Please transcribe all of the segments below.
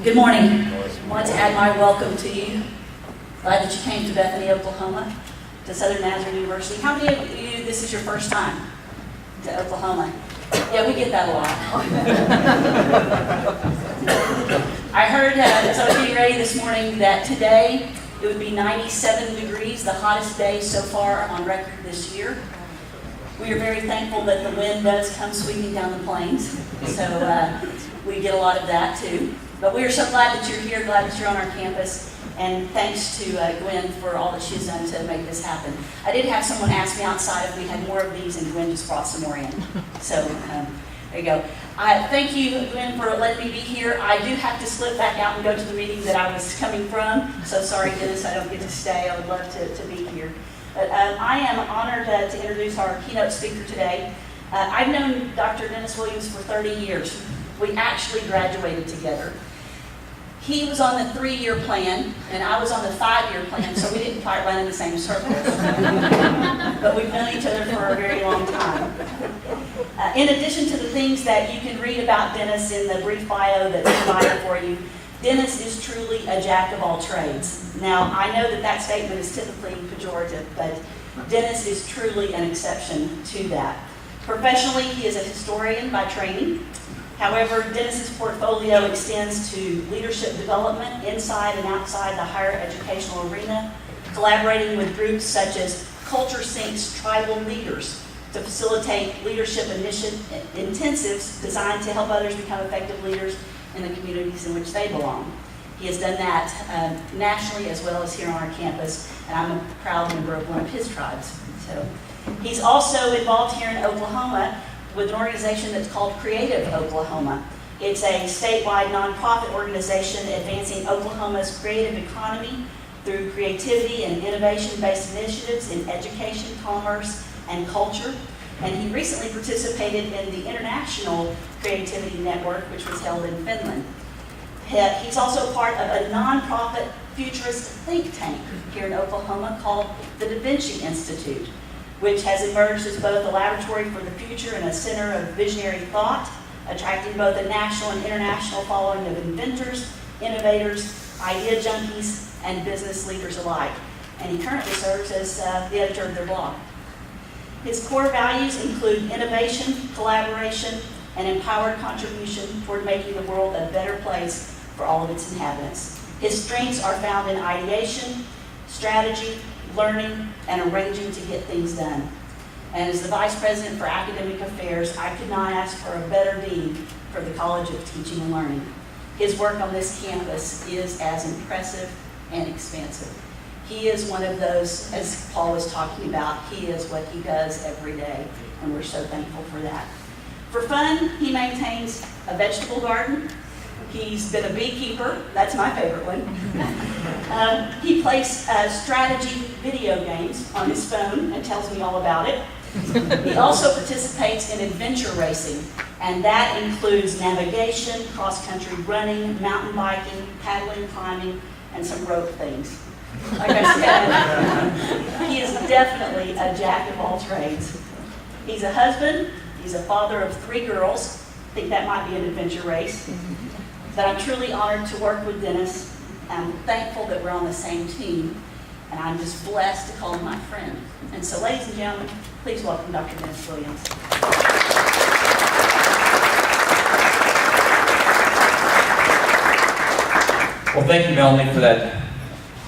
Good morning. I want to add my welcome to you. Glad that you came to Bethany, Oklahoma, to Southern Nazarene University. How many of you, this is your first time to Oklahoma? Yeah, we get that a lot. I heard as I was getting ready this morning that today it would be 97 degrees, the hottest day so far on record this year. We are very thankful that the wind does come sweeping down the plains, so we get a lot of that too. But we are so glad that you're here, glad that you're on our campus, and thanks to Gwen for all that she's done to make this happen. I did have someone ask me outside if we had more of these, and Gwen just brought some more in. So there you go. Thank you, Gwen, for letting me be here. I do have to slip back out and go to the meeting that I was coming from, so sorry, Dennis, I don't get to stay. I would love to be here. But I am honored to introduce our keynote speaker today. I've known Dr. Dennis Williams for 30 years. We actually graduated together. He was on the 3-year plan, and I was on the 5-year plan, so we didn't quite run in the same circles. But we've known each other for a very long time. In addition to the things that you can read about Dennis in the brief bio that's provided for you, Dennis is truly a jack of all trades. Now, I know that that statement is typically pejorative, but Dennis is truly an exception to that. Professionally, he is a historian by training. However, Dennis's portfolio extends to leadership development inside and outside the higher educational arena, collaborating with groups such as Culture Sync's Tribal Leaders to facilitate leadership intensives designed to help others become effective leaders in the communities in which they belong. He has done that nationally as well as here on our campus, and I'm a proud member of one of his tribes. So, he's also involved here in Oklahoma with an organization that's called Creative Oklahoma. It's a statewide nonprofit organization advancing Oklahoma's creative economy through creativity and innovation-based initiatives in education, commerce, and culture. And he recently participated in the International Creativity Network, which was held in Finland. He's also part of a nonprofit futurist think tank here in Oklahoma called the Da Vinci Institute, which has emerged as both a laboratory for the future and a center of visionary thought, attracting both a national and international following of inventors, innovators, idea junkies, and business leaders alike. And he currently serves as the editor of their blog. His core values include innovation, collaboration, and empowered contribution toward making the world a better place for all of its inhabitants. His strengths are found in ideation, strategy, learning, and arranging to get things done. And as the Vice President for Academic Affairs, I could not ask for a better dean for the College of Teaching and Learning. His work on this campus is as impressive and expansive. He is one of those, as Paul was talking about, he is what he does every day, and we're so thankful for that. For fun, he maintains a vegetable garden. He's been a beekeeper. That's my favorite one. He plays strategy video games on his phone and tells me all about it. He also participates in adventure racing, and that includes navigation, cross-country running, mountain biking, paddling, climbing, and some rope things. Like I said, he is definitely a jack of all trades. He's a husband. He's a father of 3 girls. I think that might be an adventure race. But I'm truly honored to work with Dennis. I'm thankful that we're on the same team, and I'm just blessed to call him my friend. And so, ladies and gentlemen, please welcome Dr. Dennis Williams. Well, thank you, Melanie, for that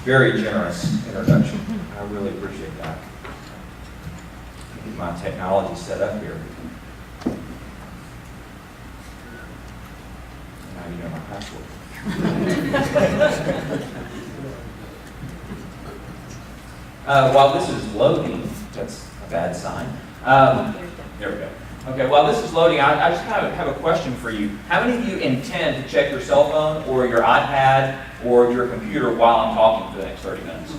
very generous introduction. I really appreciate that. Get my technology set up here. Now you know my password. While this is loading, that's a bad sign. There we go. Okay, while this is loading, I just kind of have a question for you. How many of you intend to check your cell phone or your iPad or your computer while I'm talking for the next 30 minutes?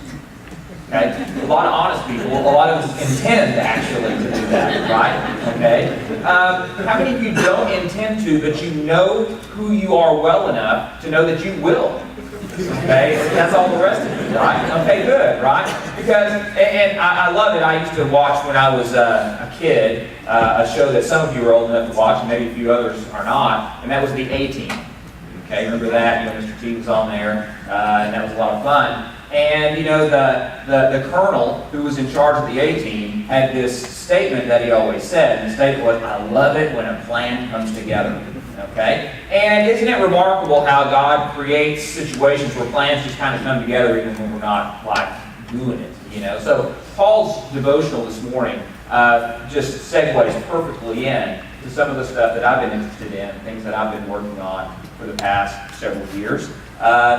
Okay? A lot of honest people, a lot of us intend actually to do that, right? Okay? How many of you don't intend to, but you know who you are well enough to know that you will? Okay? That's all the rest of it, right? Okay, good, right? Because, and I love it. I used to watch when I was a kid, a show that some of you are old enough to watch, and maybe a few others are not, and that was the A-Team. Okay, remember that? Mr. T was on there, and that was a lot of fun. And the colonel who was in charge of the A team had this statement that he always said. And the statement was, "I love it when a plan comes together." Okay? And isn't it remarkable how God creates situations where plans just kind of come together even when we're not doing it, So Paul's devotional this morning just segues perfectly in to some of the stuff that I've been interested in, things that I've been working on for the past several years.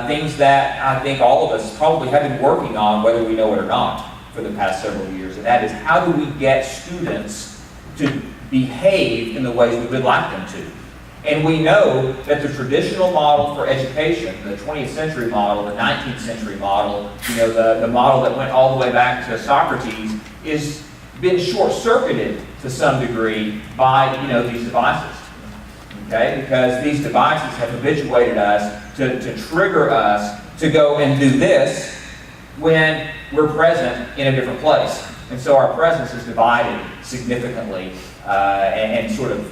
Things that I think all of us probably have been working on, whether we know it or not, for the past several years. And that is, how do we get students to behave in the ways we would like them to? And we know that the traditional model for education, the 20th century model, the 19th century model, the model that went all the way back to Socrates, is been short-circuited to some degree by, these devices. Okay? Because these devices have habituated us to trigger us to go and do this when we're present in a different place. And so our presence is divided significantly and sort of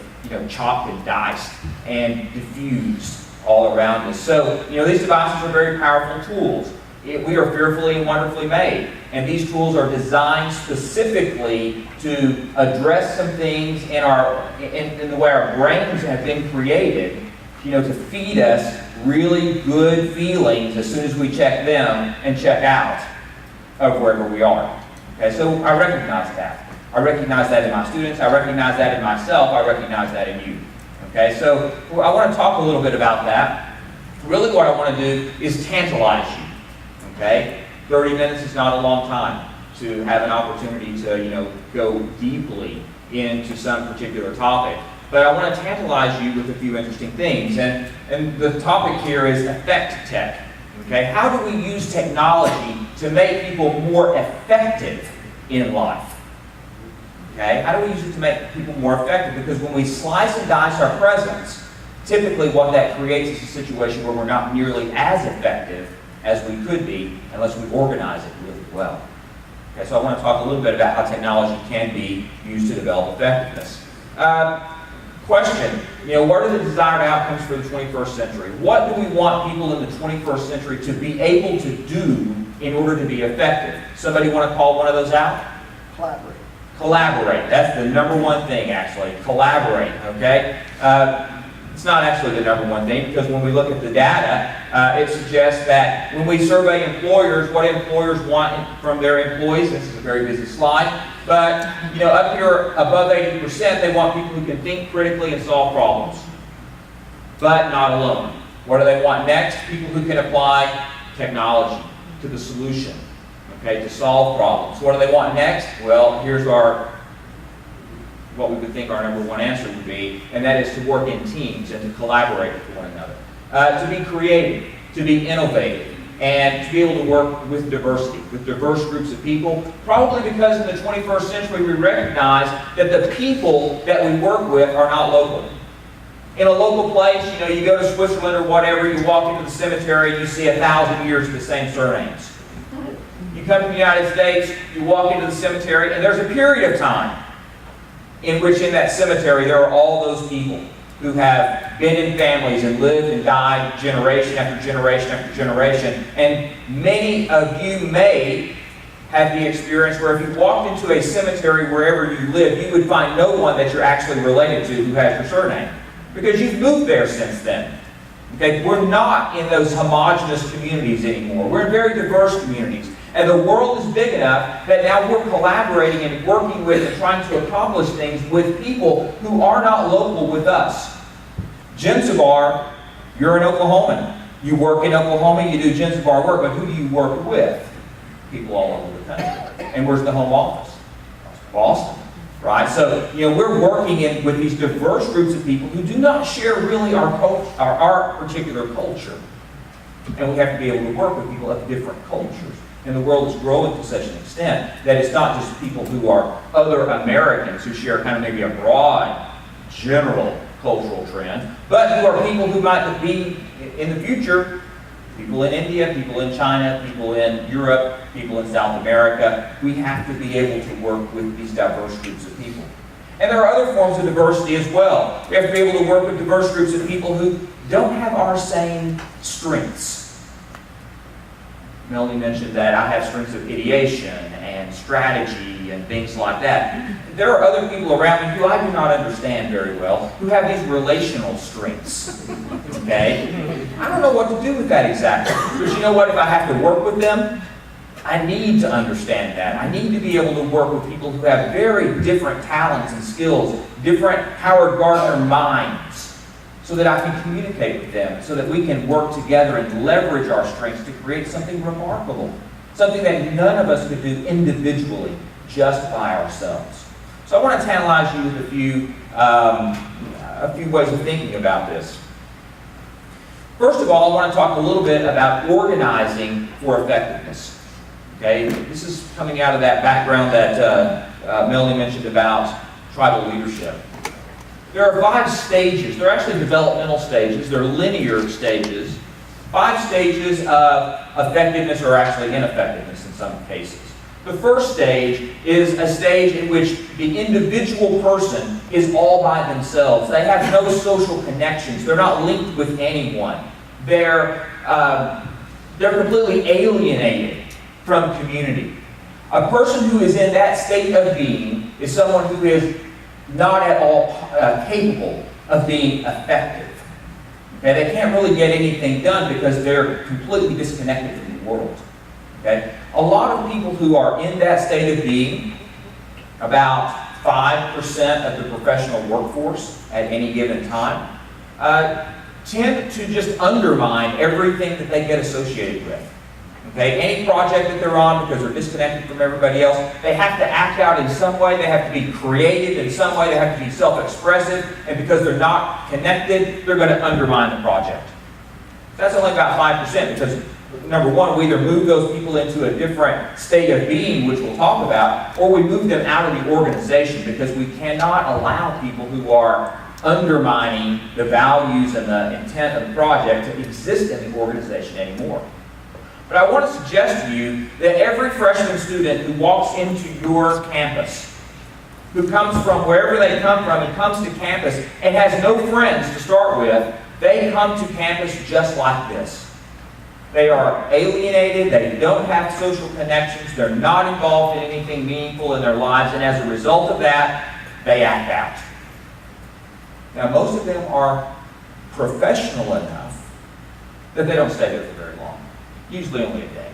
chopped and diced and diffused all around us. So, these devices are very powerful tools. We are fearfully and wonderfully made. And these tools are designed specifically to address some things in the way our brains have been created, to feed us really good feelings as soon as we check them and check out of wherever we are. Okay, so I recognize that. I recognize that in my students. I recognize that in myself. I recognize that in you. Okay, so I want to talk a little bit about that. Really what I want to do is tantalize you. Okay, 30 minutes is not a long time to have an opportunity to, go deeply into some particular topic. But I want to tantalize you with a few interesting things. And the topic here is effect tech. Okay, how do we use technology to make people more effective in life? Okay, how do we use it to make people more effective? Because when we slice and dice our presence, typically what that creates is a situation where we're not nearly as effective as we could be unless we organize it really well. Okay, so I want to talk a little bit about how technology can be used to develop effectiveness. Question, what are the desired outcomes for the 21st century? What do we want people in the 21st century to be able to do in order to be effective? Somebody want to call one of those out? Collaborate. Collaborate. That's the number one thing, actually. Collaborate, okay? It's not actually the number one thing, because when we look at the data, it suggests that when we survey employers, what employers want from their employees, this is a very busy slide, but up here above 80%, they want people who can think critically and solve problems, but not alone. What do they want next? People who can apply technology to the solution, okay, to solve problems. What do they want next? Well, here's what we would think our number one answer would be, and that is to work in teams and to collaborate with one another. To be creative, to be innovative, and to be able to work with diversity, with diverse groups of people, probably because in the 21st century we recognize that the people that we work with are not local. In a local place, you go to Switzerland or whatever, you walk into the cemetery and you see 1,000 years of the same surnames. You come to the United States, you walk into the cemetery, and there's a period of time in which in that cemetery there are all those people who have been in families and lived and died generation after generation after generation. And many of you may have the experience where if you walked into a cemetery wherever you live, you would find no one that you're actually related to who has your surname, because you've moved there since then. Okay? We're not in those homogenous communities anymore. We're in very diverse communities. And the world is big enough that now we're collaborating and working with and trying to accomplish things with people who are not local with us. Zanzibar, you're an Oklahoman. You work in Oklahoma, you do Zanzibar work, but who do you work with? People all over the country. And where's the home office? Boston. Right? So, we're working with these diverse groups of people who do not share really our particular culture. And we have to be able to work with people of different cultures. And the world is growing to such an extent that it's not just people who are other Americans who share kind of maybe a broad, general cultural trend, but who are people who might be, in the future, people in India, people in China, people in Europe, people in South America. We have to be able to work with these diverse groups of people. And there are other forms of diversity as well. We have to be able to work with diverse groups of people who don't have our same strengths. Melanie mentioned that I have strengths of ideation and strategy and things like that. There are other people around me who I do not understand very well, who have these relational strengths. Okay? I don't know what to do with that exactly. But you know what? If I have to work with them, I need to understand that. I need to be able to work with people who have very different talents and skills, different Howard Gardner minds, so that I can communicate with them, so that we can work together and leverage our strengths to create something remarkable, something that none of us could do individually, just by ourselves. So I want to tantalize you with a few ways of thinking about this. First of all, I want to talk a little bit about organizing for effectiveness. Okay, this is coming out of that background that Melanie mentioned about tribal leadership. There are 5 stages. They're actually developmental stages. They're linear stages. 5 stages of effectiveness or actually ineffectiveness in some cases. The first stage is a stage in which the individual person is all by themselves. They have no social connections. They're not linked with anyone. They're completely alienated from community. A person who is in that state of being is someone who is not at all capable of being effective. Okay? They can't really get anything done because they're completely disconnected from the world. Okay? A lot of people who are in that state of being, about 5% of the professional workforce at any given time, tend to just undermine everything that they get associated with. Okay, any project that they're on, because they're disconnected from everybody else, they have to act out in some way, they have to be creative in some way, they have to be self-expressive, and because they're not connected, they're going to undermine the project. That's only about 5%, because number one, we either move those people into a different state of being, which we'll talk about, or we move them out of the organization, because we cannot allow people who are undermining the values and the intent of the project to exist in the organization anymore. But I want to suggest to you that every freshman student who walks into your campus, who comes from wherever they come from and comes to campus and has no friends to start with, they come to campus just like this. They are alienated, they don't have social connections, they're not involved in anything meaningful in their lives, and as a result of that, they act out. Now, most of them are professional enough that they don't stay there for very long. Usually only a day.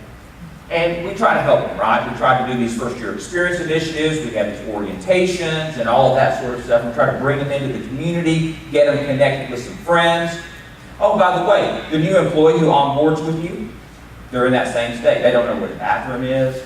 And we try to help them, right? We try to do these first-year experience initiatives. We have these orientations and all of that sort of stuff. We try to bring them into the community, get them connected with some friends. Oh, by the way, the new employee who onboards with you, they're in that same state. They don't know what the bathroom is.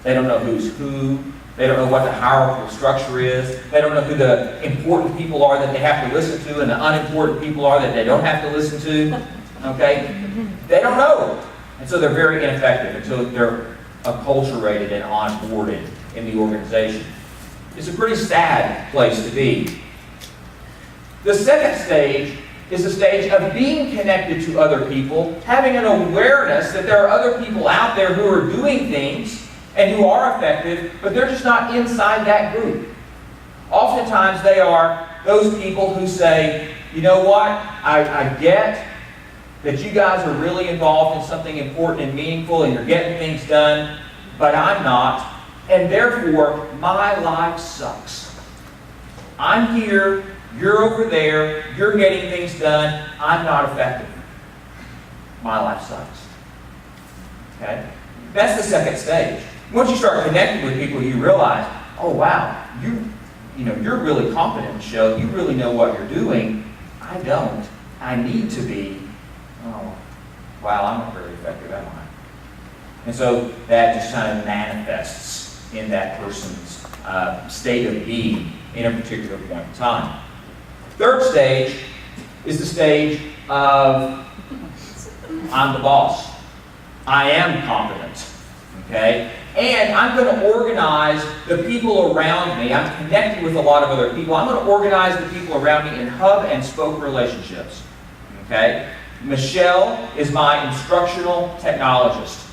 They don't know who's who. They don't know what the hierarchical structure is. They don't know who the important people are that they have to listen to and the unimportant people are that they don't have to listen to. Okay? They don't know. And so they're very ineffective until they're acculturated and onboarded in the organization. It's a pretty sad place to be. The second stage is the stage of being connected to other people, having an awareness that there are other people out there who are doing things and who are effective, but they're just not inside that group. Oftentimes they are those people who say, you know what, I get that you guys are really involved in something important and meaningful and you're getting things done, but I'm not, and therefore my life sucks. I'm here, you're over there, you're getting things done, I'm not effective. My life sucks. Okay? That's the second stage. Once you start connecting with people, you realize, oh wow, you're really competent, Michelle, you really know what you're doing. I don't. I need to be. Oh, wow, I'm not very effective, am I? And so that just kind of manifests in that person's state of being in a particular point in time. Third stage is the stage of I'm the boss. I am competent. Okay? And I'm going to organize the people around me. I'm connected with a lot of other people. I'm going to organize the people around me in hub and spoke relationships. Okay? Michelle is my instructional technologist.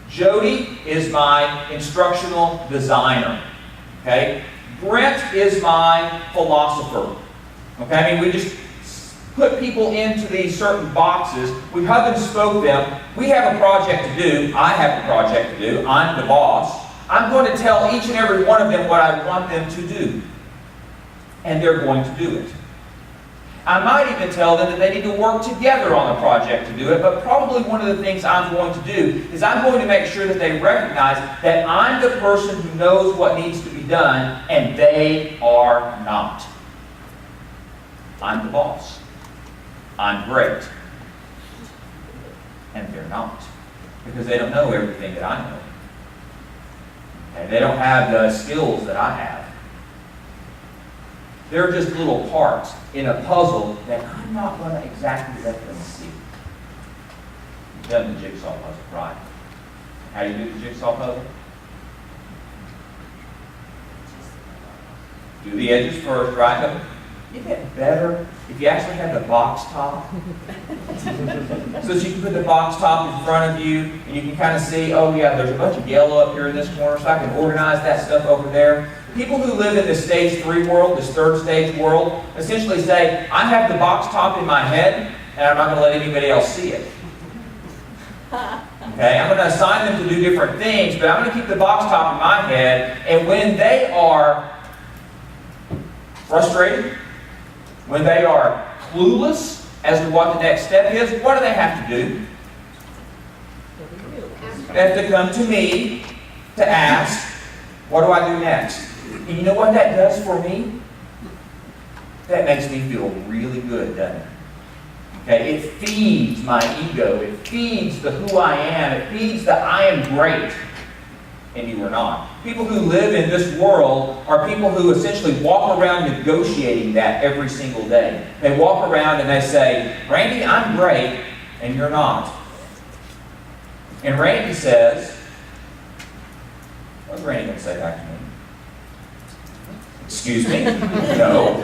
Jody is my instructional designer. Okay? Brent is my philosopher. Okay? I mean, we just put people into these certain boxes. We hub and spoke them. We have a project to do. I have a project to do. I'm the boss. I'm going to tell each and every one of them what I want them to do. And they're going to do it. I might even tell them that they need to work together on the project to do it, but probably one of the things I'm going to do is I'm going to make sure that they recognize that I'm the person who knows what needs to be done, and they are not. I'm the boss. I'm great. And they're not. Because they don't know everything that I know. And they don't have the skills that I have. They're just little parts in a puzzle that I'm not going to exactly let them see. You've done the jigsaw puzzle, right? How do you do the jigsaw puzzle? Do the edges first, right? But you get better if you actually have the box top. So that you can put the box top in front of you and you can kind of see, oh yeah, there's a bunch of yellow up here in this corner, so I can organize that stuff over there. People who live in the stage 3 world, this third stage world, essentially say, I have the box top in my head and I'm not going to let anybody else see it. Okay, I'm going to assign them to do different things, but I'm going to keep the box top in my head, and when they are frustrated, when they are clueless as to what the next step is, what do they have to do? They have to come to me to ask, what do I do next? And you know what that does for me? That makes me feel really good, doesn't it? Okay, it feeds my ego. It feeds the who I am. It feeds the I am great, and you are not. People who live in this world are people who essentially walk around negotiating that every single day. They walk around and they say, Randy, I'm great, and you're not. And Randy says, what's Randy going to say back to me? Excuse me? No,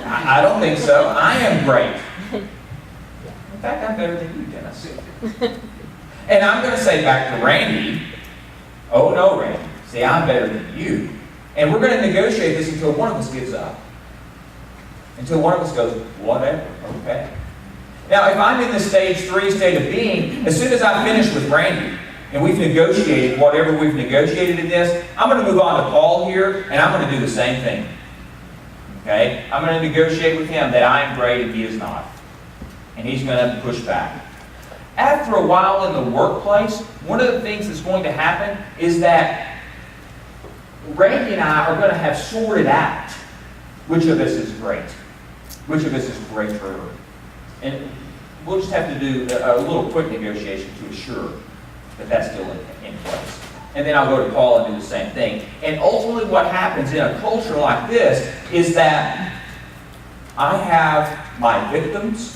I don't think so. I am great. In fact, I'm better than you, Dennis. And I'm going to say back to Randy, oh no, Randy. See, I'm better than you. And we're going to negotiate this until one of us gives up. Until one of us goes, whatever, okay. Now, if I'm in the stage 3 state of being, as soon as I finish with Randy, and we've negotiated whatever we've negotiated in this, I'm going to move on to Paul here, and I'm going to do the same thing. Okay? I'm going to negotiate with him that I am great and he is not. And he's going to push back. After a while in the workplace, one of the things that's going to happen is that Randy and I are going to have sorted out which of us is great. Which of us is greater. And we'll just have to do a little quick negotiation to assure that that's still in place. And then I'll go to Paul and do the same thing. And ultimately what happens in a culture like this is that I have my victims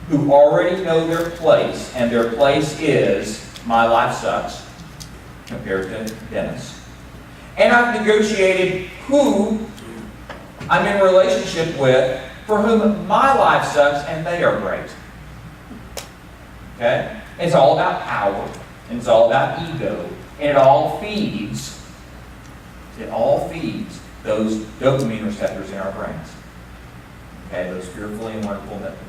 who already know their place, and their place is my life sucks compared to Dennis. And I've negotiated who I'm in relationship with for whom my life sucks and they are great. Okay? It's all about power, and it's all about ego, and it all feeds those dopamine receptors in our brains. Okay, those fearfully and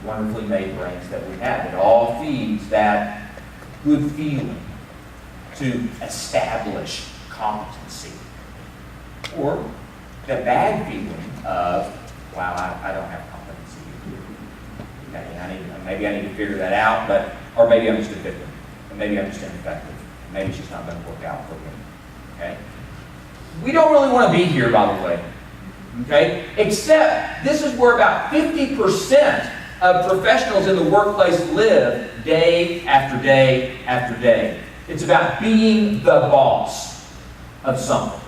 wonderfully made brains that we have. It all feeds that good feeling to establish competency. Or the bad feeling of, wow, I don't have competency. Okay, maybe I need to figure that out, or maybe I'm just a victim. And maybe I'm just ineffective. Maybe it's just not going to work out for me. Okay? We don't really want to be here, by the way. Okay? Except this is where about 50% of professionals in the workplace live day after day after day. It's about being the boss of something.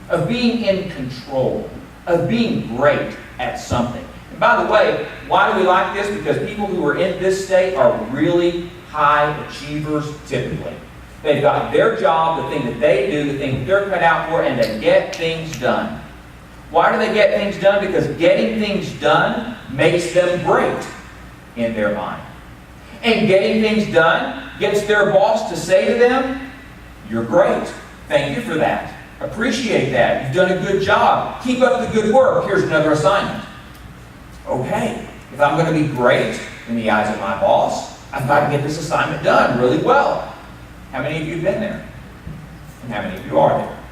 Of being in control. Of being great at something. And by the way, why do we like this? Because people who are in this state are really high achievers typically. They've got their job, the thing that they do, the thing that they're cut out for, and they get things done. Why do they get things done? Because getting things done makes them great in their mind. And getting things done gets their boss to say to them, you're great. Thank you for that. Appreciate that. You've done a good job. Keep up the good work. Here's another assignment. okay, if I'm going to be great in the eyes of my boss, I've got to get this assignment done really well. How many of you have been there? And how many of you are there?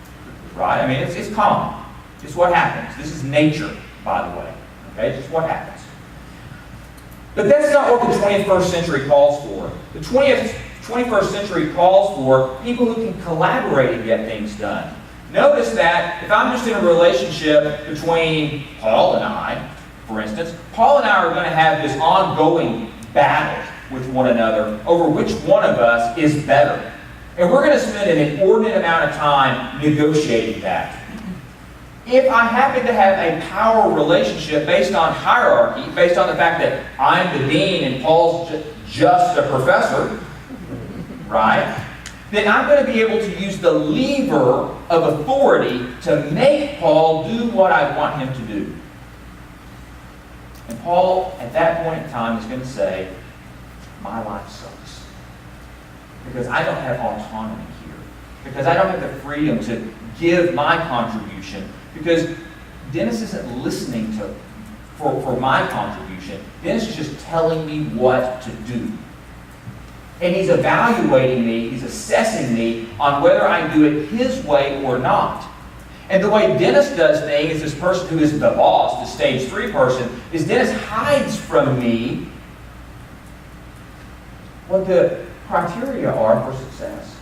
Right? I mean, it's common. It's what happens. This is nature, by the way. Okay? It's just what happens. But that's not what the 21st century calls for. The 21st century calls for people who can collaborate and get things done. Notice that if I'm just in a relationship between Paul and I, for instance, Paul and I are going to have this ongoing battle with one another over which one of us is better. And we're going to spend an inordinate amount of time negotiating that. If I happen to have a power relationship based on hierarchy, based on the fact that I'm the dean and Paul's just a professor, right? Then I'm going to be able to use the lever of authority to make Paul do what I want him to do. And Paul, at that point in time, is going to say, my life sucks. Because I don't have autonomy here. Because I don't have the freedom to give my contribution. Because Dennis isn't listening for my contribution. Dennis is just telling me what to do. And he's evaluating me, he's assessing me on whether I do it his way or not. And the way Dennis does things, this person who is the boss, the stage 3 person, is Dennis hides from me what the criteria are for success.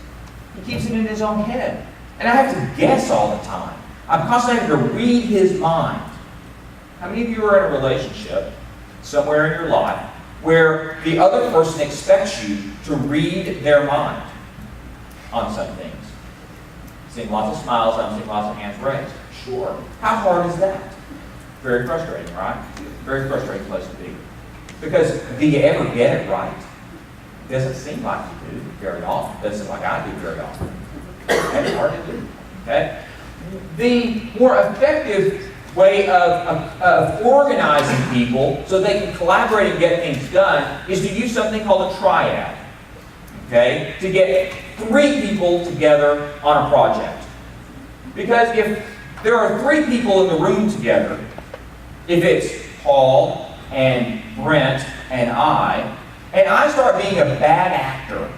He keeps it in his own head. And I have to guess all the time. I'm constantly having to read his mind. How many of you are in a relationship somewhere in your life where the other person expects you to read their mind on some things? Seeing lots of smiles, I'm seeing lots of hands raised. Sure. How hard is that? Very frustrating, right? Very frustrating place to be. Because do you ever get it right? It doesn't seem like you do very often. It doesn't seem like I do very often. It's hard to do. Okay? The more effective way of organizing people so they can collaborate and get things done is to use something called a triad. Okay? To get 3 people together on a project. Because if there are 3 people in the room together, if it's Paul and Brent and I start being a bad actor,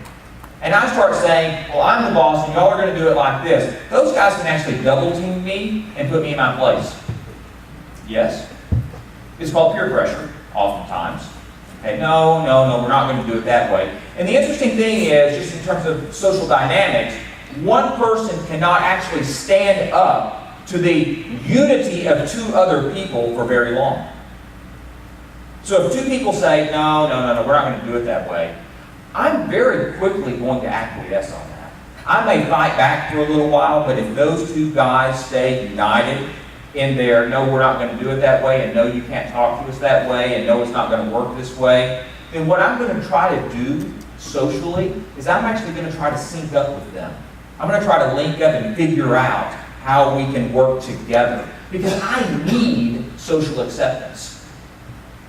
and I start saying, well, I'm the boss and y'all are going to do it like this, those guys can actually double team me and put me in my place. Yes? It's called peer pressure, oftentimes. Okay, no, we're not going to do it that way. And the interesting thing is, just in terms of social dynamics, one person cannot actually stand up to the unity of 2 other people for very long. So if 2 people say, no, we're not going to do it that way, I'm very quickly going to acquiesce on that. I may fight back for a little while, but if those 2 guys stay united in their, no, we're not going to do it that way, and no, you can't talk to us that way, and no, it's not going to work this way, then what I'm going to try to do socially is I'm actually going to try to sync up with them. I'm going to try to link up and figure out how we can work together. Because I need social acceptance.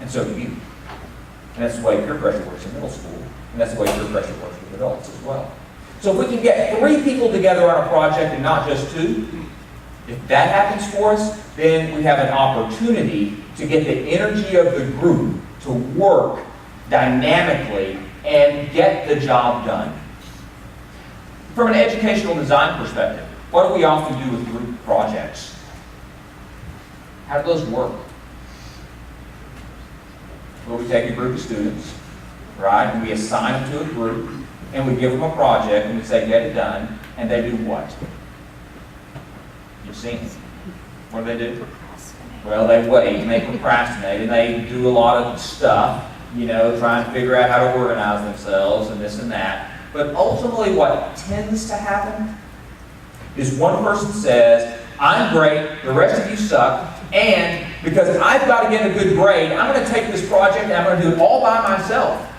And so do you. And that's the way peer pressure works in middle school. And that's the way peer pressure works with adults as well. So if we can get 3 people together on a project and not just 2, if that happens for us, then we have an opportunity to get the energy of the group to work dynamically and get the job done. From an educational design perspective, what do we often do with group projects? How do those work? Well, we take a group of students, right, and we assign them to a group, and we give them a project, and we say, get it done, and they do what? You've seen it. What do they do? Well, they wait, and they procrastinate, and they do a lot of stuff, trying to figure out how to organize themselves, and this and that. But ultimately, what tends to happen is one person says, I'm great, the rest of you suck, and because I've got to get a good grade, I'm going to take this project and I'm going to do it all by myself.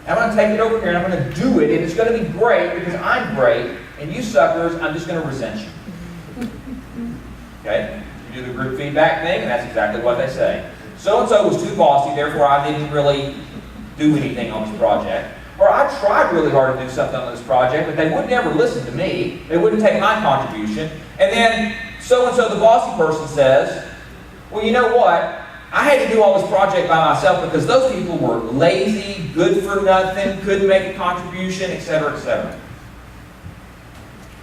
I'm going to take it over here and I'm going to do it, and it's going to be great because I'm great, and you suckers, I'm just going to resent you. Okay? You do the group feedback thing, and that's exactly what they say. So-and-so was too bossy, therefore I didn't really do anything on this project. Or I tried really hard to do something on this project, but they would never listen to me. They wouldn't take my contribution. And then so-and-so, the bossy person, says, well, you know what? I had to do all this project by myself because those people were lazy, good for nothing, couldn't make a contribution, etc., etc.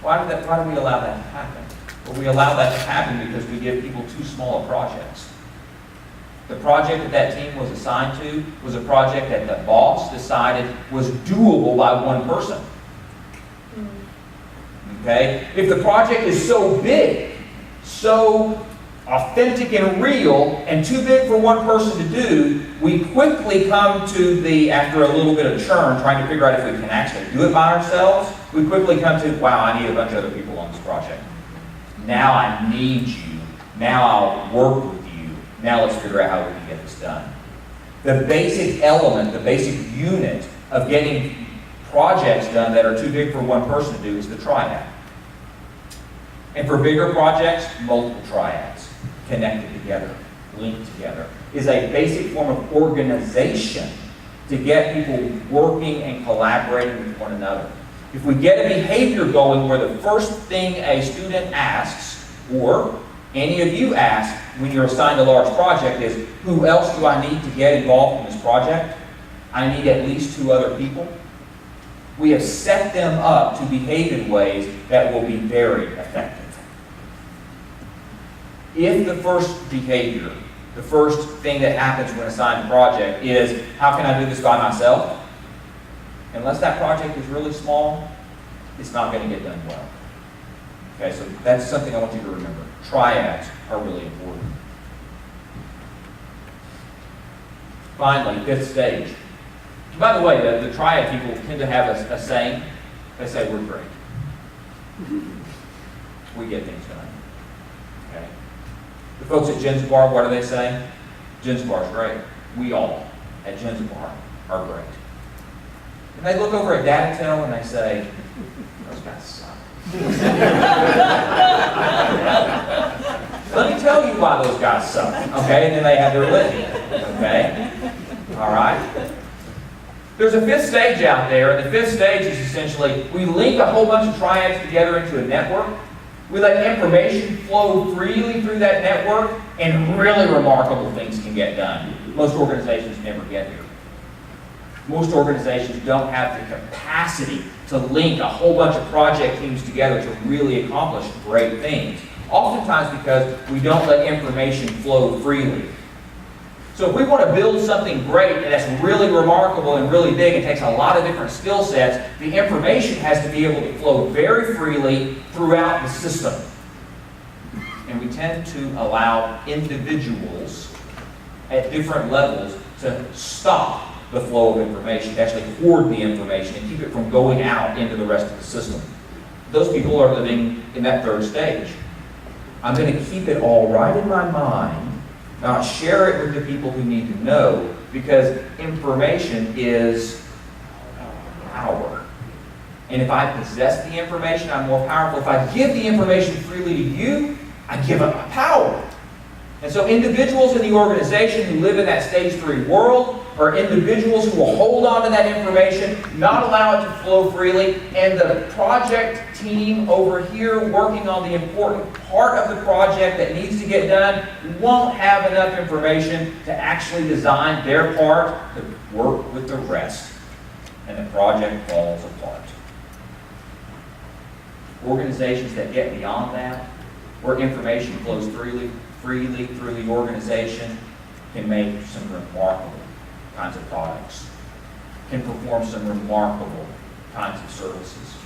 Why do we allow that to happen? Well, we allow that to happen because we give people too small of projects. The project that team was assigned to was a project that the boss decided was doable by one person. Okay? If the project is so big, so authentic and real, and too big for one person to do, we quickly come to after a little bit of churn, trying to figure out if we can actually do it by ourselves, we quickly come to, wow, I need a bunch of other people on this project. Now I need you. Now I'll work with you. Now let's figure out how we can get this done. The basic element, the basic unit of getting projects done that are too big for one person to do is the triad. And for bigger projects, multiple triads connected together, linked together, is a basic form of organization to get people working and collaborating with one another. If we get a behavior going where the first thing a student asks, or any of you ask when you're assigned a large project is, who else do I need to get involved in this project? I need at least 2 other people. We have set them up to behave in ways that will be very effective. If the first behavior, the first thing that happens when assigned a project is, how can I do this by myself? Unless that project is really small, it's not going to get done well. Okay, so that's something I want you to remember. Triads are really important. Finally, 5th stage. By the way, the triad people tend to have a saying. They say, we're great. We get things done. Okay. The folks at Jen's Bar, what do they say? Jen's Bar is great. We all at Jen's Bar are great. And they look over at Datatel and they say, those guys suck. Let me tell you why those guys suck. Okay, and then they have their litany. Okay? All right? There's a 5th stage out there, and the 5th stage is essentially, we link a whole bunch of triads together into a network. We let information flow freely through that network, and really remarkable things can get done. Most organizations never get here. Most organizations don't have the capacity to link a whole bunch of project teams together to really accomplish great things. Oftentimes because we don't let information flow freely. So if we want to build something great and that's really remarkable and really big and takes a lot of different skill sets, the information has to be able to flow very freely throughout the system. And we tend to allow individuals at different levels to stop the flow of information, to actually hoard the information and keep it from going out into the rest of the system. Those people are living in that 3rd stage. I'm going to keep it all right in my mind, not share it with the people who need to know, because information is power. And if I possess the information, I'm more powerful. If I give the information freely to you, I give up my power. And so individuals in the organization who live in that stage 3 world are individuals who will hold on to that information, not allow it to flow freely, and the project team over here working on the important part of the project that needs to get done won't have enough information to actually design their part to work with the rest, and the project falls apart. Organizations that get beyond that, where information flows freely through the organization, can make some remarkable kinds of products, can perform some remarkable kinds of services.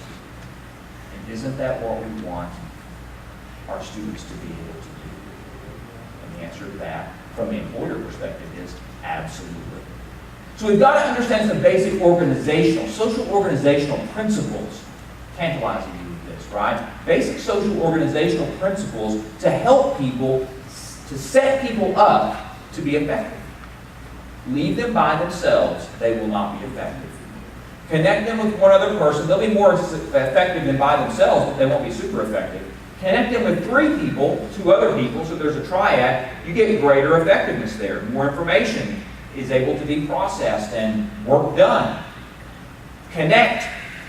And isn't that what we want our students to be able to do? And the answer to that, from the employer perspective, is absolutely. So we've got to understand some basic social organizational principles. Tantalizing you with this, right? Basic social organizational principles to help people, to set people up to be effective. Leave them by themselves, they will not be effective. Connect them with one other person, they'll be more effective than by themselves, but they won't be super effective. Connect them with 3 people, 2 other people, so there's a triad, you get greater effectiveness there. More information is able to be processed and work done. Connect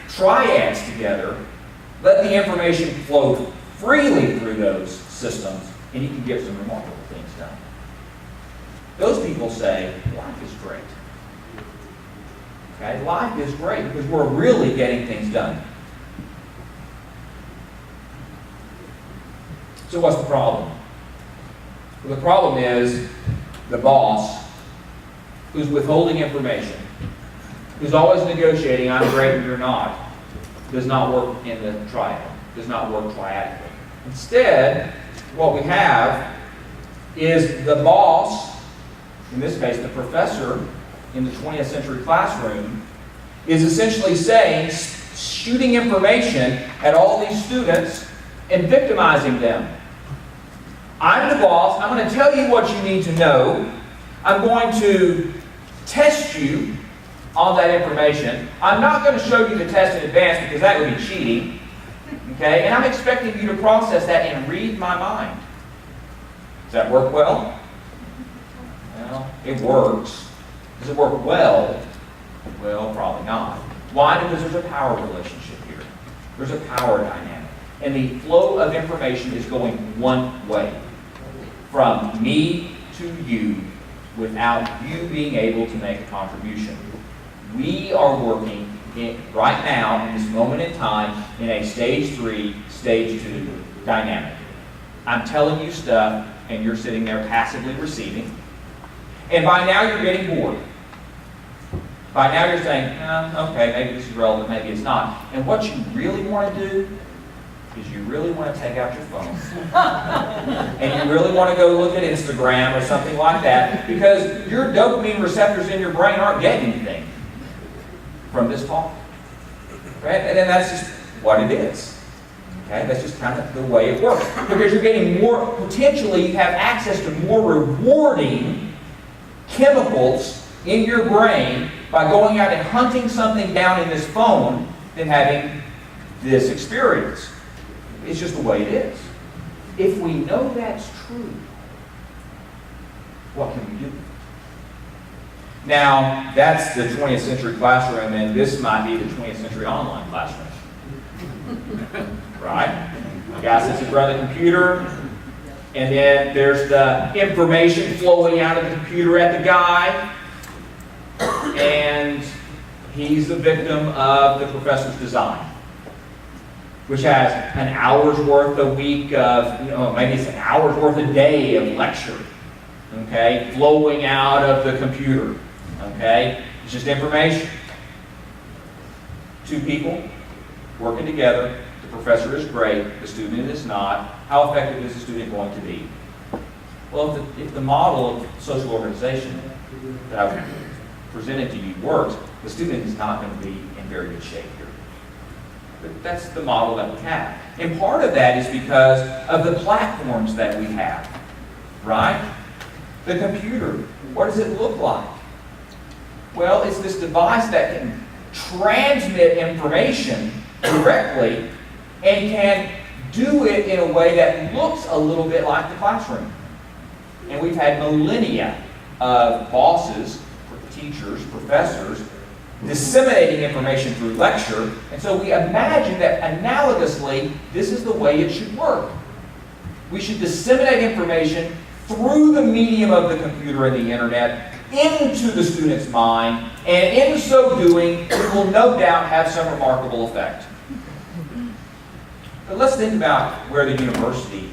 triads together, let the information flow freely through those systems, and you can get some remarkable things done. Those people say, life is great. Okay, life is great because we're really getting things done. So what's the problem? Well, the problem is the boss who's withholding information, who's always negotiating, I'm great and you're not, does not work in the triad, does not work triadically. Instead, what we have is the boss, in this case the professor in the 20th century classroom, is essentially saying, shooting information at all these students and victimizing them. I'm the boss, I'm going to tell you what you need to know, I'm going to test you on that information. I'm not going to show you the test in advance because that would be cheating. Okay? And I'm expecting you to process that and read my mind. Does that work well? Well, it works. Does it work well? Well, probably not. Why? Because there's a power relationship here. There's a power dynamic. And the flow of information is going one way. From me to you, without you being able to make a contribution. We are working right now, in this moment in time, in a stage 3, stage 2 dynamic. I'm telling you stuff, and you're sitting there passively receiving. And by now you're getting bored. By now you're saying, okay, maybe this is relevant, maybe it's not. And what you really want to do is you really want to take out your phone. And you really want to go look at Instagram or something like that, because your dopamine receptors in your brain aren't getting anything from this talk. Right? And then that's just what it is. Okay? That's just kind of the way it works. Because you're getting more, potentially you have access to more rewarding chemicals in your brain by going out and hunting something down in this phone than having this experience. It's just the way it is. If we know that's true, what can we do? Now, that's the 20th century classroom, and this might be the 20th century online classroom. Right? The guy sits in front of the computer, and then there's the information flowing out of the computer at the guy, and he's the victim of the professor's design, which has an hour's worth a week of, maybe it's an hour's worth a day of lecture, okay, flowing out of the computer, okay? It's just information. 2 people working together. The professor is great. The student is not. How effective is the student going to be? Well, if the model of social organization that I've presented to you works, the student is not going to be in very good shape here. But that's the model that we have. And part of that is because of the platforms that we have, right? The computer, what does it look like? Well, it's this device that can transmit information directly and can do it in a way that looks a little bit like the classroom. And we've had millennia of bosses, teachers, professors, disseminating information through lecture, and so we imagine that analogously, this is the way it should work. We should disseminate information through the medium of the computer and the internet into the student's mind, and in so doing, it will no doubt have some remarkable effect. But let's think about where the university,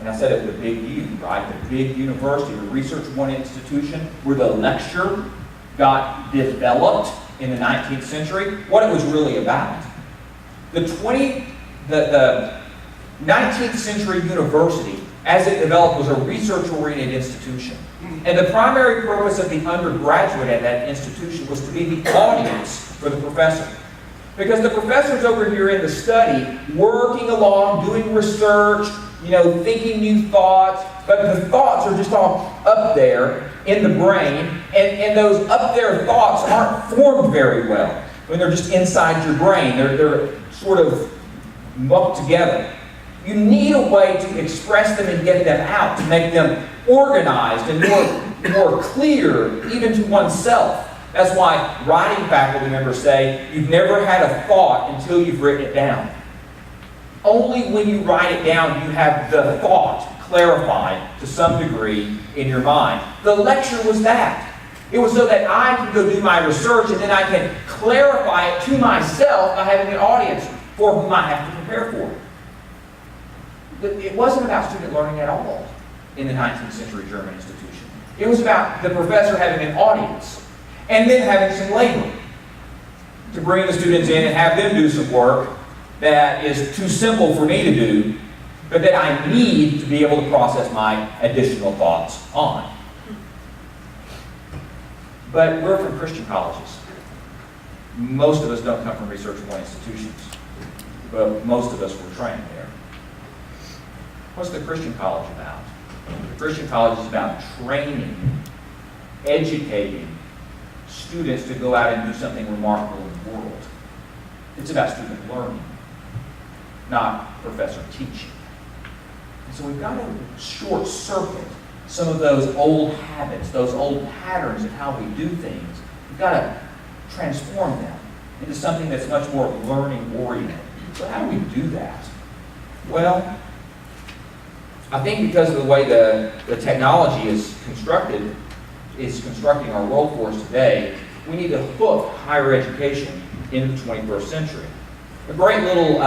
and I said it with a big U, right? The big university, the research one institution, where the lecture got developed in the 19th century, what it was really about. The 19th century university, as it developed, was a research-oriented institution. And the primary purpose of the undergraduate at that institution was to be the audience for the professor. Because the professor's over here in the study, working along, doing research, thinking new thoughts, but the thoughts are just all up there in the brain, and those up there thoughts aren't formed very well when they're just inside your brain. They're sort of mucked together. You need a way to express them and get them out, to make them organized and more clear, even to oneself. That's why writing faculty members say, you've never had a thought until you've written it down. Only when you write it down, you have the thought clarified to some degree in your mind. The lecture was that. It was so that I can go do my research and then I can clarify it to myself by having an audience for whom I have to prepare for it. But it wasn't about student learning at all in the 19th century German institution. It was about the professor having an audience and then having some labor to bring the students in and have them do some work that is too simple for me to do, but that I need to be able to process my additional thoughts on. But we're from Christian colleges. Most of us don't come from research-oriented institutions, but most of us were trained there. What's the Christian college about? The Christian college is about training, educating students to go out and do something remarkable in the world. It's about student learning, not professor teaching. And so we've got to short circuit some of those old habits, those old patterns of how we do things. We've got to transform them into something that's much more learning-oriented. So how do we do that? Well, I think because of the way the technology is constructing our world for us today, we need to hook higher education into the 21st century. A great little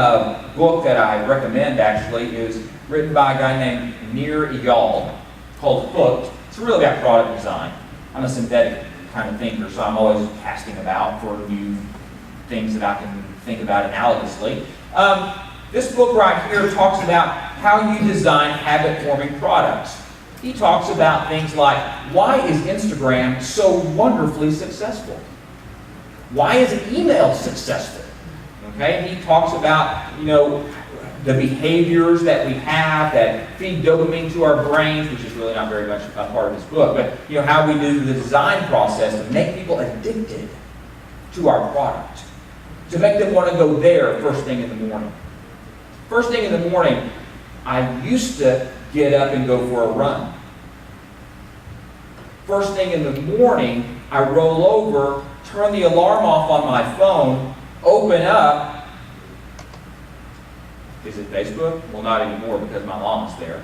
book that I recommend, actually, is written by a guy named Nir Eyal called Hooked. It's really about product design. I'm a synthetic kind of thinker, so I'm always casting about for new things that I can think about analogously. This book right here talks about how you design habit-forming products. He talks about things like, why is Instagram so wonderfully successful? Why is email successful? Okay, he talks about, the behaviors that we have that feed dopamine to our brains, which is really not very much a part of this book, but how we do the design process to make people addicted to our product, to make them want to go there first thing in the morning. First thing in the morning, I used to get up and go for a run. First thing in the morning, I roll over, turn the alarm off on my phone, open up. Is it Facebook? Well, not anymore because my mom's there.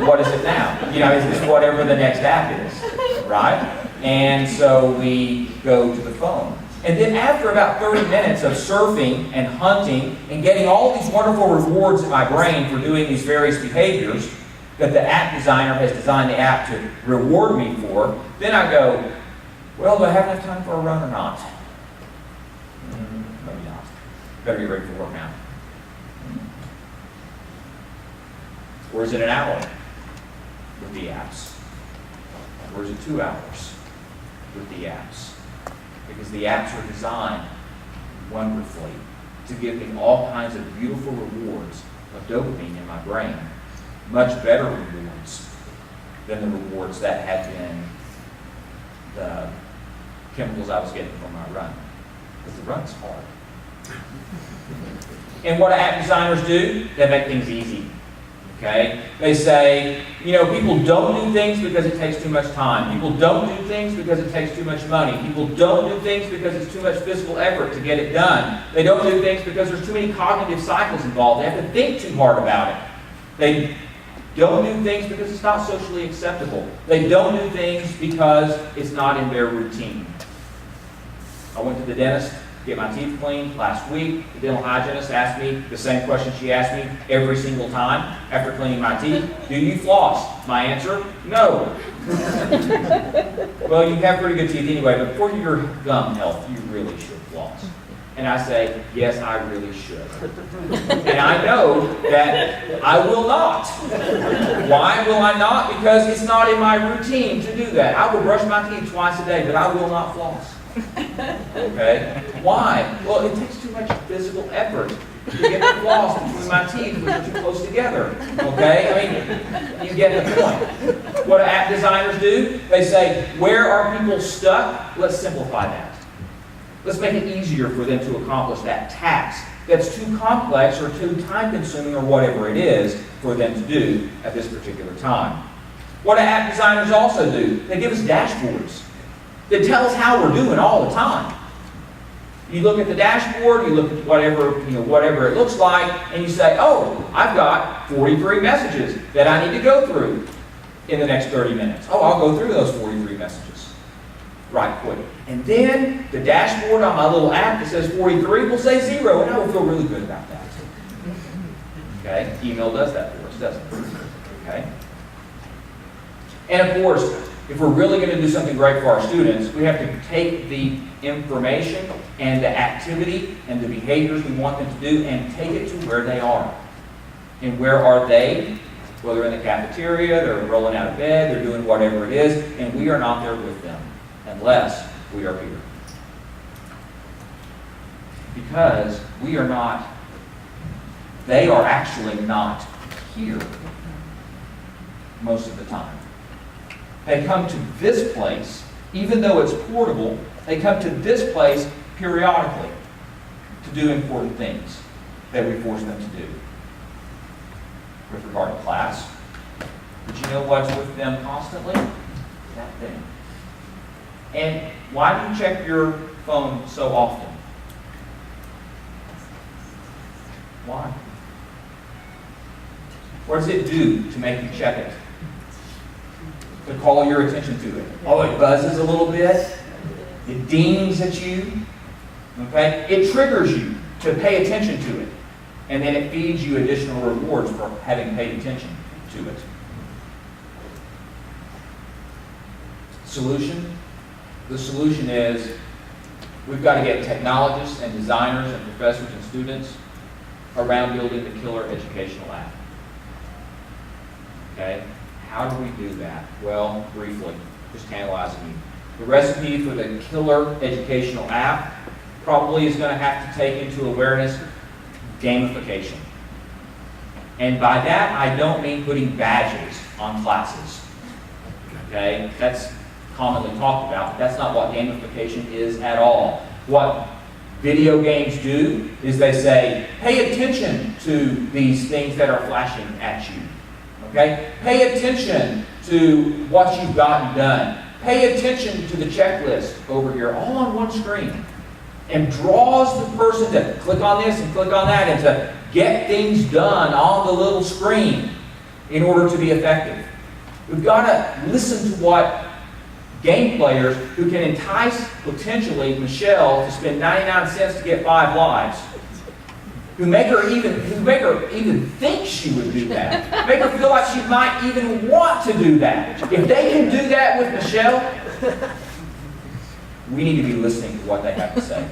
What is it now? It's whatever the next app is, right? And so we go to the phone. And then after about 30 minutes of surfing and hunting and getting all these wonderful rewards in my brain for doing these various behaviors that the app designer has designed the app to reward me for, then I go, well, do I have enough time for a run or not? Maybe not. Better get ready for work now. Or is it an hour with the apps? Or is it 2 hours with the apps? Because the apps are designed wonderfully to give me all kinds of beautiful rewards of dopamine in my brain. Much better rewards than the rewards that had been the chemicals I was getting from my run. Because the run's hard. And what app designers do? They make things easy. Okay? They say, people don't do things because it takes too much time. People don't do things because it takes too much money. People don't do things because it's too much physical effort to get it done. They don't do things because there's too many cognitive cycles involved. They have to think too hard about it. They don't do things because it's not socially acceptable. They don't do things because it's not in their routine. I went to the dentist to get my teeth cleaned last week. The dental hygienist asked me the same question she asked me every single time after cleaning my teeth. Do you floss? My answer, no. Well, you have pretty good teeth anyway, but for your gum health, you really should floss. And I say, yes, I really should. And I know that I will not. Why will I not? Because it's not in my routine to do that. I will brush my teeth twice a day, but I will not floss. Okay? Why? Well, it takes too much physical effort to get the floss between my teeth, which are too close together. Okay? You get the point. What do app designers do? They say, where are people stuck? Let's simplify that. Let's make it easier for them to accomplish that task that's too complex or too time-consuming or whatever it is for them to do at this particular time. What do app designers also do? They give us dashboards that tell us how we're doing all the time. You look at the dashboard, you look at whatever it looks like, and you say, oh, I've got 43 messages that I need to go through in the next 30 minutes. Oh, I'll go through those 43 messages right quick. And then the dashboard on my little app that says 43 will say 0, and I will feel really good about that. Okay? Email does that for us, doesn't it? Okay? And of course, if we're really going to do something great for our students, we have to take the information and the activity and the behaviors we want them to do and take it to where they are. And where are they? Well, they're in the cafeteria, they're rolling out of bed, they're doing whatever it is, and we are not there with them unless we are here. Because we are not, they are actually not here most of the time. They come to this place, even though it's portable, they come to this place periodically to do important things that we force them to do. With regard to class, but you know what's with them constantly? That thing. And why do you check your phone so often? Why? What does it do to make you check it? To call your attention to it. Oh, it buzzes a little bit. It dings at you. Okay? It triggers you to pay attention to it. And then it feeds you additional rewards for having paid attention to it. Solution? The solution is we've got to get technologists and designers and professors and students around building the killer educational app. Okay? How do we do that? Well, briefly, just tantalizing you. The recipe for the killer educational app probably is going to have to take into awareness gamification. And by that, I don't mean putting badges on classes. Okay? That's commonly talked about. That's not what gamification is at all. What video games do is they say, pay attention to these things that are flashing at you. Okay? Pay attention to what you've gotten done. Pay attention to the checklist over here, all on one screen. And draws the person to click on this and click on that and to get things done on the little screen in order to be effective. We've got to listen to what game players who can entice, potentially, Michelle to spend 99 cents to get 5 lives, who make her even think she would do that, make her feel like she might even want to do that. If they can do that with Michelle, we need to be listening to what they have to say.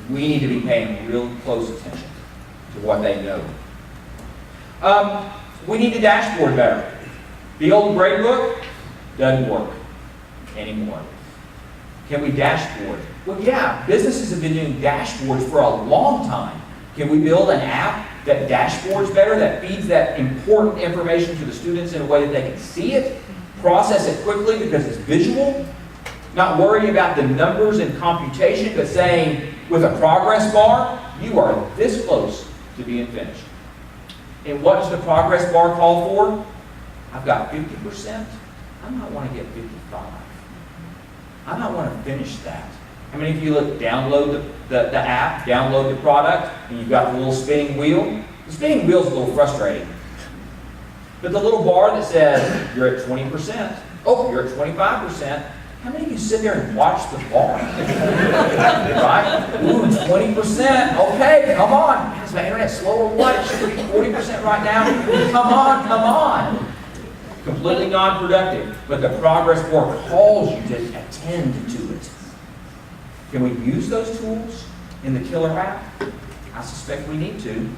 We need to be paying real close attention to what they know. We need to dashboard better. The old grade book doesn't work anymore. Can we dashboard? Well, yeah, businesses have been doing dashboards for a long time. Can we build an app that dashboards better, that feeds that important information to the students in a way that they can see it, process it quickly because it's visual? Not worrying about the numbers and computation, but saying with a progress bar, you are this close to being finished. And what does the progress bar call for? I've got 50%. I might want to get 55. I might want to finish that. How many of you download the app, download the product, and you've got the little spinning wheel? The spinning wheel's a little frustrating. But the little bar that says you're at 20%, oh, you're at 25%, how many of you sit there and watch the bar? Right? Ooh, 20%. Okay, come on. Man, is my internet slow or what? It should be 40% right now. Come on, come on. Completely non-productive. But the progress bar calls you to attend to it. Can we use those tools in the killer app? I suspect we need to.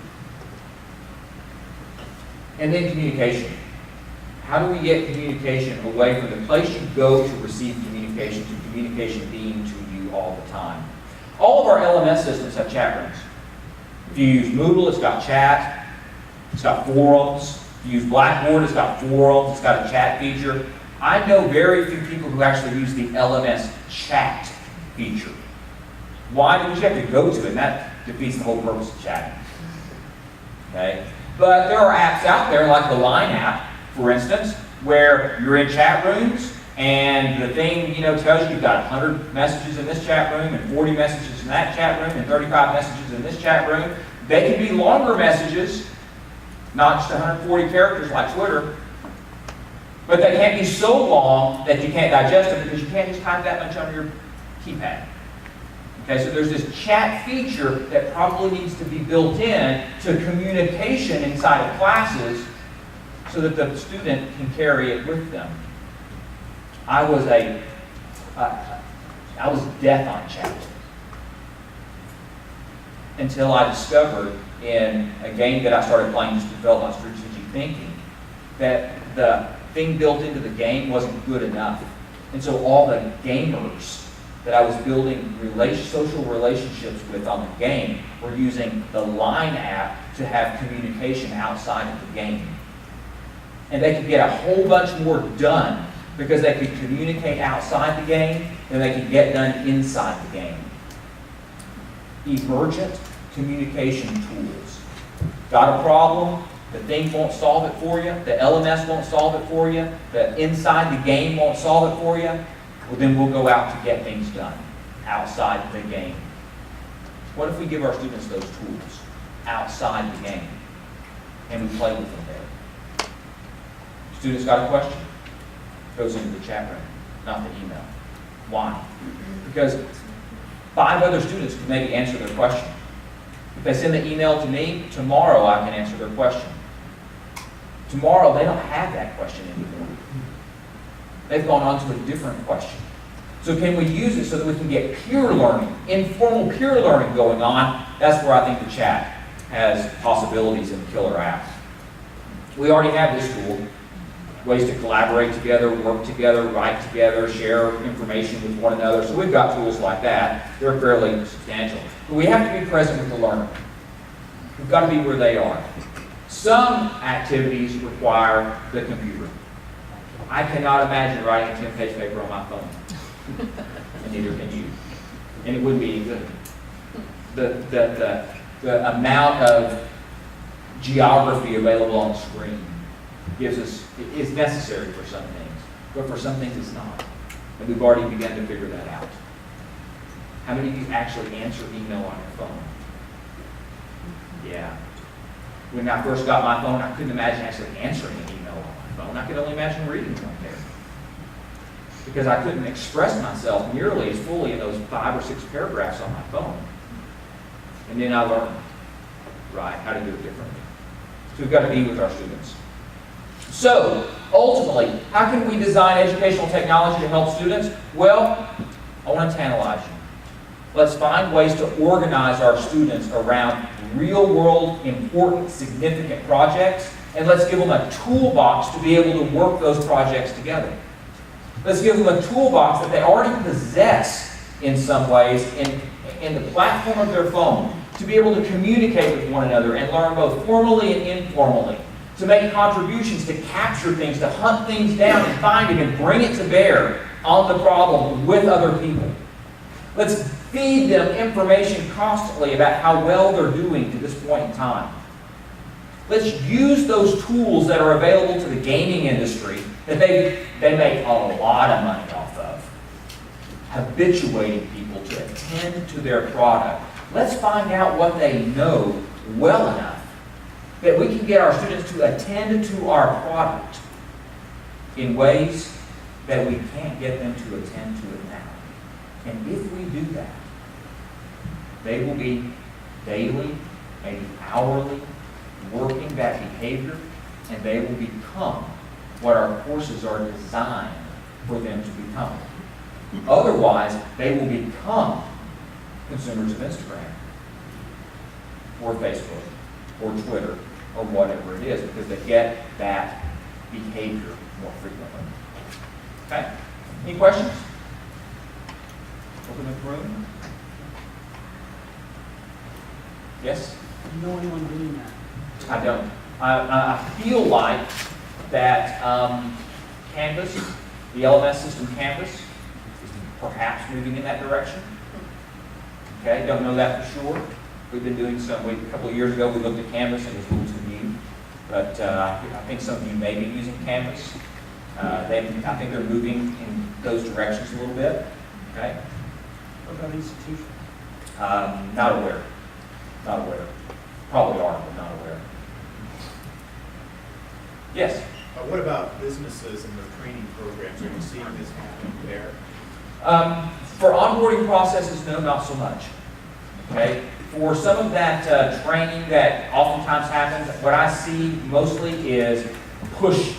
And then communication. How do we get communication away from the place you go to receive communication to communication being to you all the time? All of our LMS systems have chat rooms. If you use Moodle, it's got chat. It's got forums. If you use Blackboard, it's got forums. It's got a chat feature. I know very few people who actually use the LMS chat feature. Why? Because you have to go to it, and that defeats the whole purpose of chatting. Okay? But there are apps out there, like the Line app, for instance, where you're in chat rooms and the thing, tells you you've got 100 messages in this chat room, and 40 messages in that chat room, and 35 messages in this chat room. They can be longer messages, not just 140 characters like Twitter, but they can't be so long that you can't digest them because you can't just type that much on your keypad. Okay, so there's this chat feature that probably needs to be built in to communication inside of classes so that the student can carry it with them. I was death on chat until I discovered in a game that I started playing just to develop my strategic thinking that the thing built into the game wasn't good enough. And so all the gamers that I was building social relationships with on the game were using the Line app to have communication outside of the game. And they could get a whole bunch more done because they could communicate outside the game than they could get done inside the game. Emergent communication tools. Got a problem? The thing won't solve it for you. The LMS won't solve it for you. The inside the game won't solve it for you. Well, then we'll go out to get things done outside the game. What if we give our students those tools outside the game and we play with them there? Students got a question? Goes into the chat room, not the email. Why? Because 5 other students can maybe answer their question. If they send the email to me, tomorrow I can answer their question. Tomorrow they don't have that question anymore. They've gone on to a different question. So can we use it so that we can get peer learning, informal peer learning going on? That's where I think the chat has possibilities in the killer app. We already have this tool. Ways to collaborate together, work together, write together, share information with one another. So we've got tools like that. They're fairly substantial. But we have to be present with the learner. We've got to be where they are. Some activities require the computer. I cannot imagine writing a 10-page paper on my phone. And neither can you. And it wouldn't be any good. The amount of geography available on the screen is necessary for some things, but for some things it's not. And we've already begun to figure that out. How many of you actually answer email on your phone? Yeah. When I first got my phone, I couldn't imagine actually answering an email on my phone. I could only imagine reading one there. Because I couldn't express myself nearly as fully in those 5 or 6 paragraphs on my phone. And then I learned, how to do it differently. So we've got to be with our students. So, ultimately, how can we design educational technology to help students? Well, I want to tantalize you. Let's find ways to organize our students around real-world, important, significant projects, and let's give them a toolbox to be able to work those projects together. Let's give them a toolbox that they already possess in some ways in the platform of their phone to be able to communicate with one another and learn both formally and informally, to make contributions, to capture things, to hunt things down and find it and bring it to bear on the problem with other people. Let's feed them information constantly about how well they're doing to this point in time. Let's use those tools that are available to the gaming industry that they make a lot of money off of, habituating people to attend to their product. Let's find out what they know well enough that we can get our students to attend to our product in ways that we can't get them to attend to it now. And if we do that, they will be daily, maybe hourly, working that behavior, and they will become what our courses are designed for them to become. Otherwise, they will become consumers of Instagram or Facebook or Twitter or whatever it is, because they get that behavior more frequently. Okay? Any questions? Open the room. Yes? Do you know anyone doing that? I don't. I feel like that Canvas, the LMS system Canvas, is perhaps moving in that direction. Okay, don't know that for sure. We've been doing a couple of years ago, we looked at Canvas and it was a little too new. But I think some of you may be using Canvas. I think they're moving in those directions a little bit. Okay. What about institutions? Not aware. Not aware. Probably are, but not aware. Yes. What about businesses and their training programs? Are you seeing this happen there? For onboarding processes, no, not so much. Okay. For some of that training that oftentimes happens, what I see mostly is push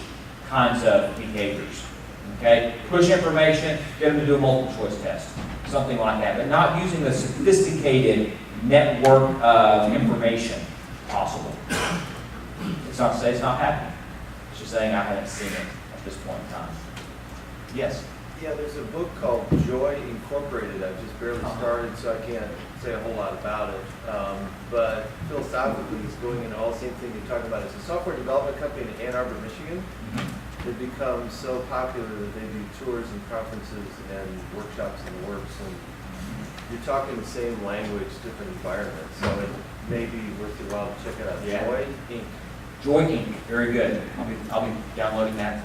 kinds of behaviors. Okay. Push information, get them to do a multiple choice test, something like that, but not using the sophisticated network of information possible. It's not to say it's not happening. It's just saying I haven't seen it at this point in time. Yes? Yeah, there's a book called Joy Incorporated. I've just barely started, so I can't say a whole lot about it. But philosophically, it's going into all the same thing you're talking about. It's a software development company in Ann Arbor, Michigan. They've become so popular that they do tours and conferences and workshops in the works. And you're talking the same language, different environments. So it may be worth your while to check it out. Yeah. Joy Inc. Joy Inc. Very good. I'll be downloading that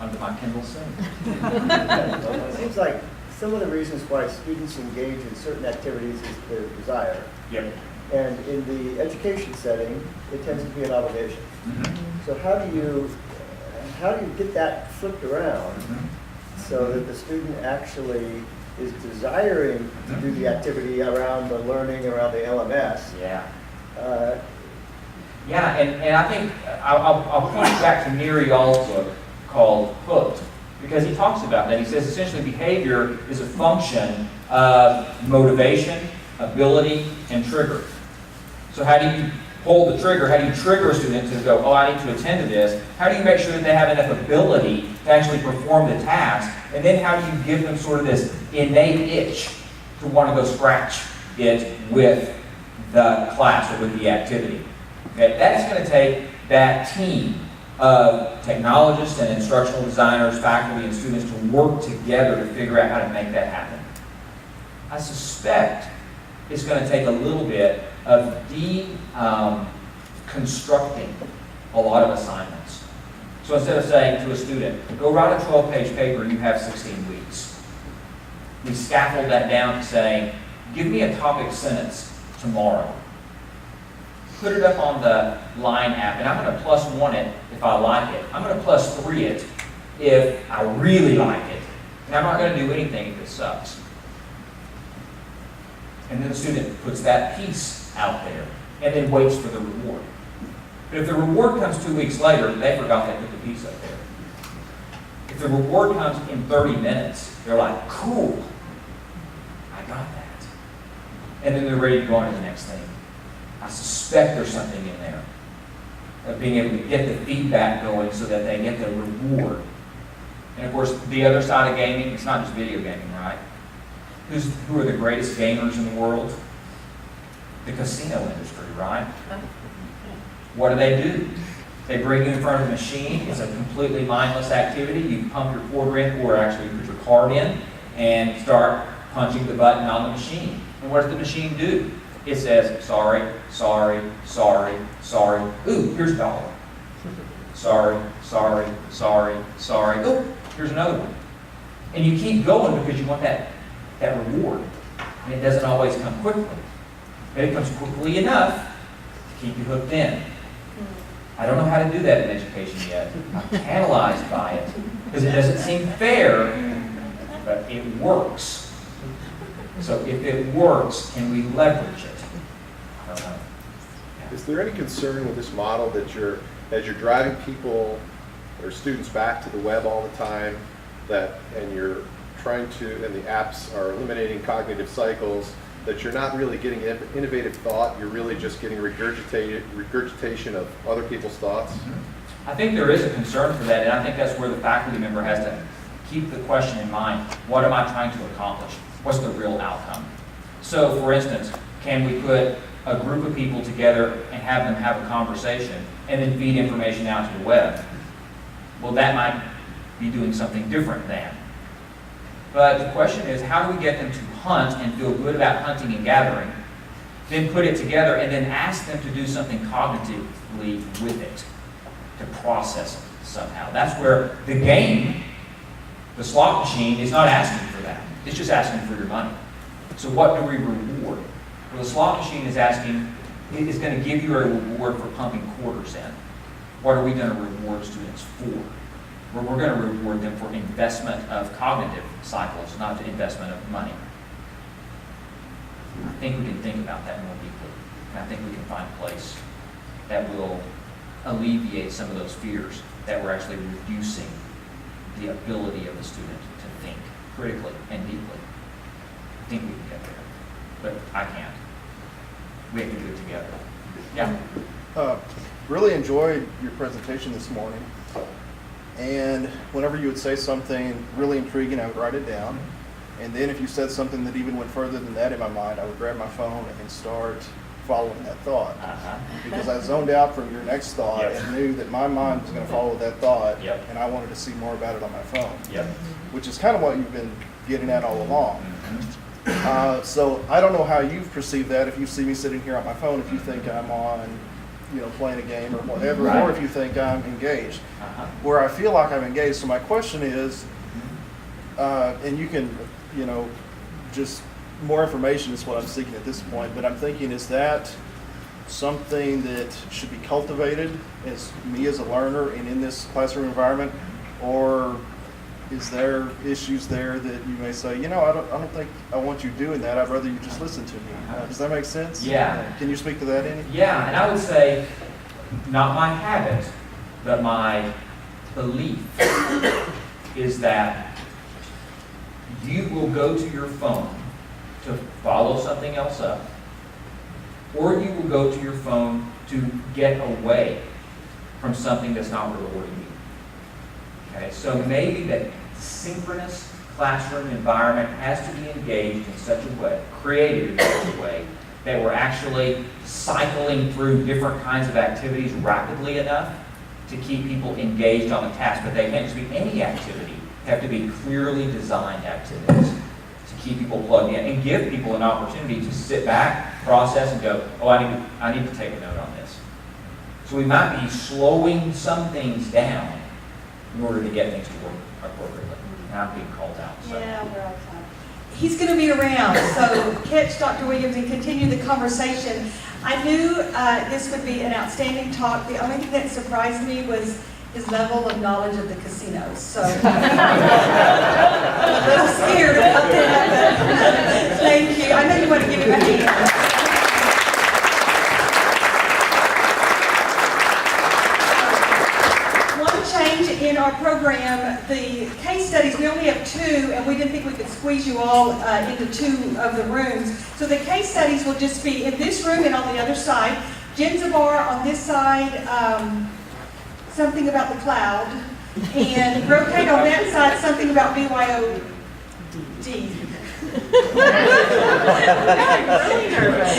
onto my Kindle soon. It seems like some of the reasons why students engage in certain activities is their desire. Yep. And in the education setting, it tends to be an obligation. So how do you get that flipped around so that the student actually is desiring to do the activity around the learning, around the LMS? Yeah. Yeah, and I think I'll point back to Nerial's book called Hooked, because he talks about that. He says essentially behavior is a function of motivation, ability, and trigger. So how do you pull the trigger? How do you trigger a student to go, oh, I need to attend to this? How do you make sure that they have enough ability to actually perform the task? And then how do you give them sort of this innate itch to want to go scratch it with the class or with the activity? Okay, that's going to take that team of technologists and instructional designers, faculty, and students to work together to figure out how to make that happen. I suspect it's going to take a little bit of constructing a lot of assignments. So instead of saying to a student, go write a 12-page paper, you have 16 weeks. We scaffold that down to saying, give me a topic sentence tomorrow. Put it up on the Line app, and I'm going to +1 it if I like it. I'm going to +3 it if I really like it. And I'm not going to do anything if it sucks. And then the student puts that piece out there and then waits for the reward. But if the reward comes 2 weeks later, they forgot they put the piece up there. If the reward comes in 30 minutes, they're like, cool, I got that. And then they're ready to go on to the next thing. I suspect there's something in there of being able to get the feedback going so that they get the reward. And of course, the other side of gaming, it's not just video gaming, right? Who are the greatest gamers in the world? The casino industry, right? What do? They bring you in front of a machine. It's a completely mindless activity. You pump your quarter in, or actually you put your card in, and start punching the button on the machine. And what does the machine do? It says, sorry, sorry, sorry, sorry. Ooh, here's $1. Sorry, sorry, sorry, sorry. Ooh, here's another one. And you keep going because you want that reward. And it doesn't always come quickly. But it comes quickly enough to keep you hooked in. I don't know how to do that in education yet. I'm tantalized by it because it doesn't seem fair, but it works. So if it works, can we leverage it? I don't know. Yeah. Is there any concern with this model that as you're driving people or students back to the web all the time, and you're trying to, and the apps are eliminating cognitive cycles, that you're not really getting innovative thought, you're really just getting regurgitation of other people's thoughts? I think there is a concern for that, and I think that's where the faculty member has to keep the question in mind. What am I trying to accomplish? What's the real outcome? So, for instance, can we put a group of people together and have them have a conversation and then feed information out to the web? Well, that might be doing something different than. But the question is, how do we get them to hunt and feel good about hunting and gathering, then put it together and then ask them to do something cognitively with it, to process them somehow. That's where the game, the slot machine, is not asking for that. It's just asking for your money. So what do we reward? Well, the slot machine is asking, it is going to give you a reward for pumping quarters in. What are we going to reward students for? We're going to reward them for investment of cognitive cycles, not the investment of money. I think we can think about that more deeply. And I think we can find a place that will alleviate some of those fears, that we're actually reducing the ability of the student to think critically and deeply. I think we can get there, but I can't. We have to do it together. Yeah. Really enjoyed your presentation this morning. And whenever you would say something really intriguing, I would write it down. And then if you said something that even went further than that in my mind, I would grab my phone and start following that thought. Because I zoned out from your next thought Yep. and knew that my mind was going to follow that thought. Yep. And I wanted to see more about it on my phone. Yep. Which is kind of what you've been getting at all along. Mhm. So I don't know how you've perceived that, if you see me sitting here on my phone, if you think I'm on, playing a game or whatever, Right. or if you think I'm engaged. Uh-huh. Where I feel like I'm engaged. So my question is, and you can, just more information is what I'm seeking at this point, but I'm thinking, is that something that should be cultivated as me as a learner and in this classroom environment? Or is there issues there that you may say, I don't think I want you doing that. I'd rather you just listen to me. Does that make sense? Yeah. Can you speak to that any? Yeah, and I would say, not my habit, but my belief is that you will go to your phone to follow something else up, or you will go to your phone to get away from something that's not rewarding you. Okay, so maybe that synchronous classroom environment has to be engaged in such a way, created in such a way, that we're actually cycling through different kinds of activities rapidly enough to keep people engaged on the task. But they can't just be any activity. They have to be clearly designed activities to keep people plugged in and give people an opportunity to sit back, process, and go, oh, I need to take a note on this. So we might be slowing some things down in order to get things to work appropriately. And I'm being called out. So. Yeah, we're out of time. He's going to be around, so catch Dr. Williams and continue the conversation. I knew this would be an outstanding talk. The only thing that surprised me was his level of knowledge of the casinos. So I'm a little scared about that. Thank you. I know you want to give him a hand. In our program, the case studies, we only have 2, and we didn't think we could squeeze you all into 2 of the rooms. So the case studies will just be in this room and on the other side. Genzabar on this side, something about the cloud. And rotate on that side, something about BYOD. I'm really nervous.